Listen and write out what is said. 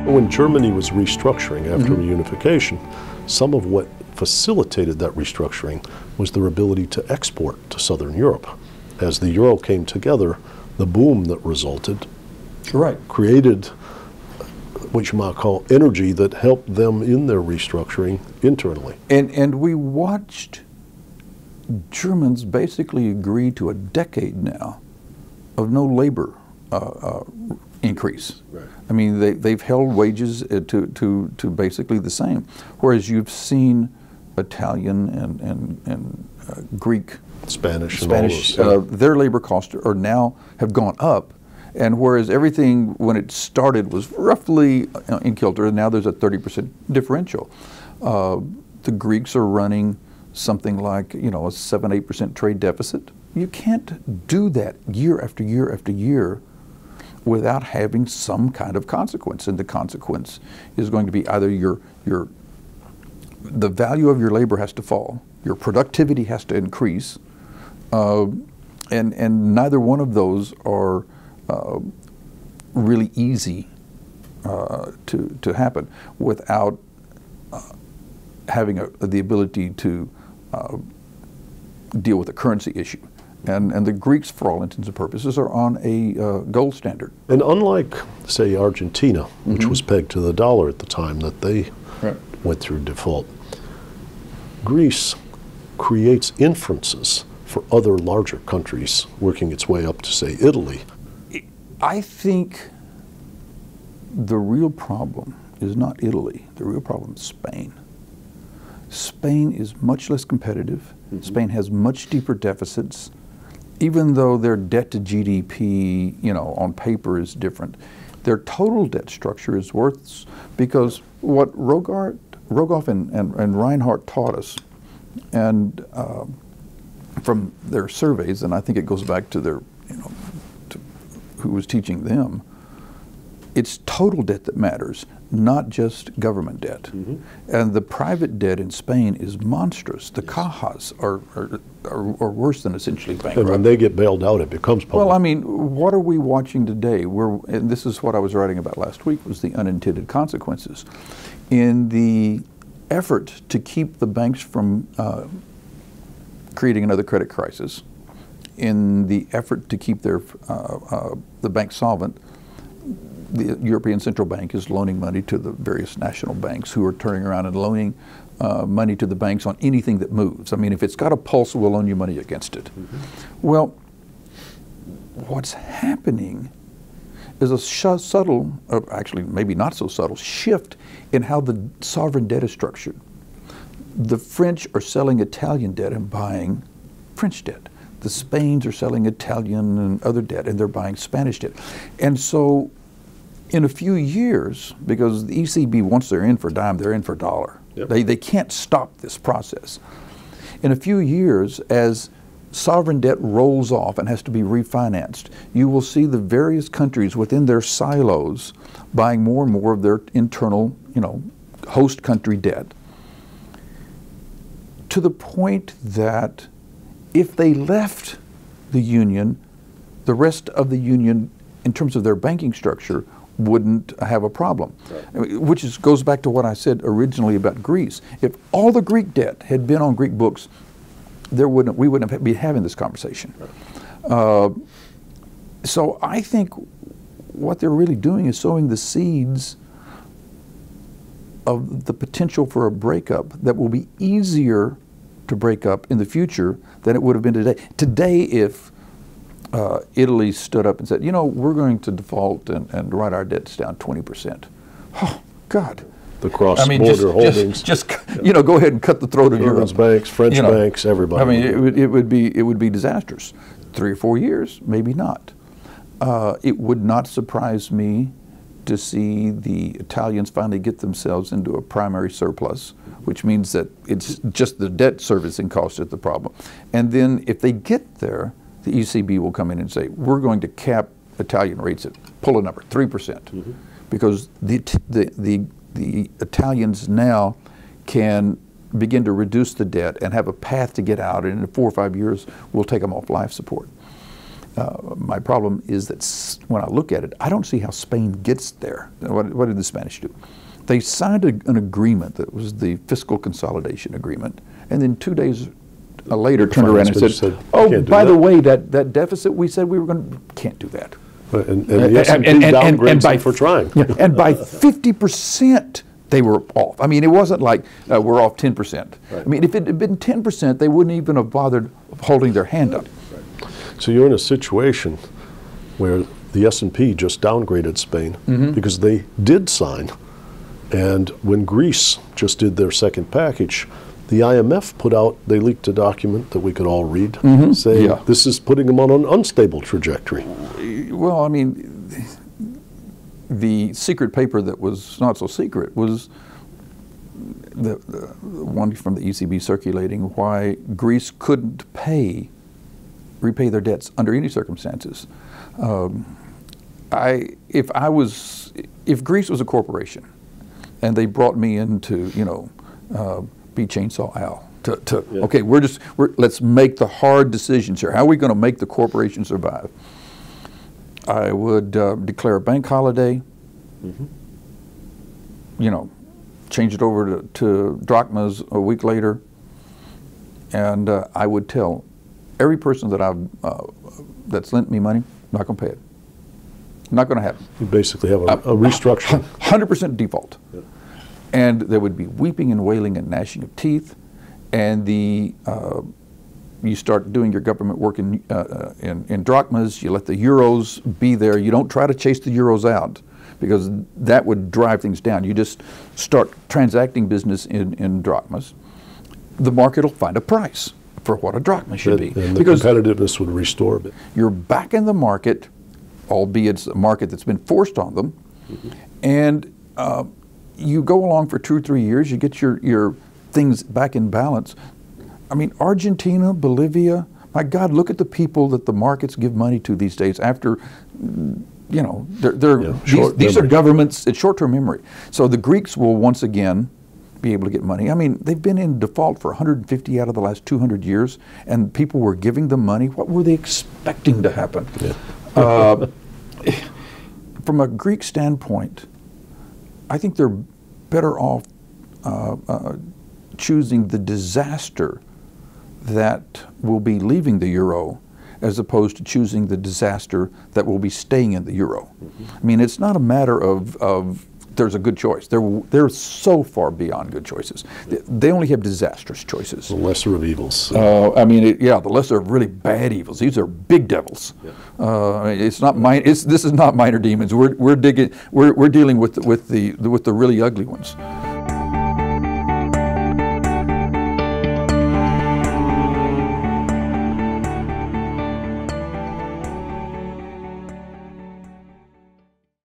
When Germany was restructuring after reunification, some of what facilitated that restructuring was their ability to export to Southern Europe. As the euro came together, the boom that resulted created what you might call energy that helped them in their restructuring internally. And we watched Germans basically agree to a decade now of no labor increase. Right. I mean, they've held wages to basically the same, whereas you've seen Italian and Greek, Spanish, and all those, their labor costs are now have gone up, and whereas everything when it started was roughly in kilter, and now there's a 30% differential. The Greeks are running something like a 7-8% trade deficit. You can't do that year after year after year without having some kind of consequence, and the consequence is going to be either the value of your labor has to fall, your productivity has to increase, and neither one of those are really easy to happen without having the ability to deal with the currency issue. And the Greeks, for all intents and purposes, are on a gold standard. And unlike, say, Argentina, which was pegged to the dollar at the time that they went through default, Greece creates inferences for other larger countries working its way up to, say, Italy. I think the real problem is not Italy. The real problem is Spain. Spain is much less competitive. Spain has much deeper deficits. Even though their debt to GDP, on paper is different, their total debt structure is worse, because what Rogoff and Reinhardt taught us, and from their surveys, and I think it goes back to their, to who was teaching them, it's total debt that matters, not just government debt. And the private debt in Spain is monstrous. The cajas are worse than essentially bankrupt. And when they get bailed out, it becomes public. Well, I mean, what are we watching today? And this is what I was writing about last week, was the unintended consequences. In the effort to keep the banks from creating another credit crisis, in the effort to keep the bank solvent, the European Central Bank is loaning money to the various national banks, who are turning around and loaning money to the banks on anything that moves. I mean, if it's got a pulse, we'll loan you money against it. Well, what's happening is a subtle, or actually maybe not so subtle, shift in how the sovereign debt is structured. The French are selling Italian debt and buying French debt. The Spains are selling Italian and other debt, and they're buying Spanish debt. And so in a few years, because the ECB, once they're in for a dime, they're in for a dollar. They can't stop this process. In a few years, as sovereign debt rolls off and has to be refinanced, you will see the various countries within their silos buying more and more of their internal, host country debt, to the point that if they left the Union, the rest of the Union, in terms of their banking structure, wouldn't have a problem. Which goes back to what I said originally about Greece. If all the Greek debt had been on Greek books, we wouldn't be having this conversation. So I think what they're really doing is sowing the seeds of the potential for a breakup that will be easier to break up in the future than it would have been today. Today, if Italy stood up and said, we're going to default and write our debts down 20%. Oh, God. The cross-border holdings. Just go ahead and cut the throat of Europe. Banks, French banks, everybody. I mean, it would be disastrous. 3 or 4 years, maybe not. It would not surprise me to see the Italians finally get themselves into a primary surplus, which means that it's just the debt servicing cost is the problem. And then if they get there, the ECB will come in and say, we're going to cap Italian rates at, pull a number, 3%, because the Italians now can begin to reduce the debt and have a path to get out, and in 4 or 5 years, we'll take them off life support. my problem is that when I look at it, I don't see how Spain gets there. What did the Spanish do? They signed an agreement that was the fiscal consolidation agreement, and then 2 days later turned around and said, "Oh, by the way, that deficit we said we were going to, can't do that." And the S&P downgrades them for trying. Yeah, and by 50%, they were off. I mean, it wasn't like we're off 10%. Right. I mean, if it had been 10%, they wouldn't even have bothered holding their hand up. Right. So you're in a situation where the S&P just downgraded Spain because they did sign. And when Greece just did their second package, the IMF put out, they leaked a document that we could all read, saying this is putting them on an unstable trajectory. Well, I mean, the secret paper that was not so secret was the one from the ECB circulating why Greece couldn't repay their debts under any circumstances. If Greece was a corporation, and they brought me in to, be Chainsaw Al. Okay, let's make the hard decisions here. How are we going to make the corporation survive? I would declare a bank holiday, change it over to drachmas a week later, and I would tell every person that that's lent me money, I'm not going to pay it. Not going to happen. You basically have a restructuring. 100% default. Yeah. And there would be weeping and wailing and gnashing of teeth, and you start doing your government work in drachmas. You let the euros be there. You don't try to chase the euros out because that would drive things down. You just start transacting business in drachmas. The market will find a price for what a drachma should be. And the competitiveness would restore a bit. You're back in the market, albeit it's a market that's been forced on them, and you go along for 2 or 3 years, you get your things back in balance. I mean, Argentina, Bolivia, my God, look at the people that the markets give money to these days after, these are governments, it's short-term memory. So the Greeks will once again be able to get money. I mean, they've been in default for 150 out of the last 200 years, and people were giving them money. What were they expecting to happen? Yeah. From a Greek standpoint, I think they're better off choosing the disaster that will be leaving the euro as opposed to choosing the disaster that will be staying in the euro. I mean, it's not a matter of there's a good choice. They're so far beyond good choices. They only have disastrous choices. The lesser of evils. I mean, the lesser of really bad evils. These are big devils. Yeah. It's not this is not minor demons. We're dealing with the really ugly ones.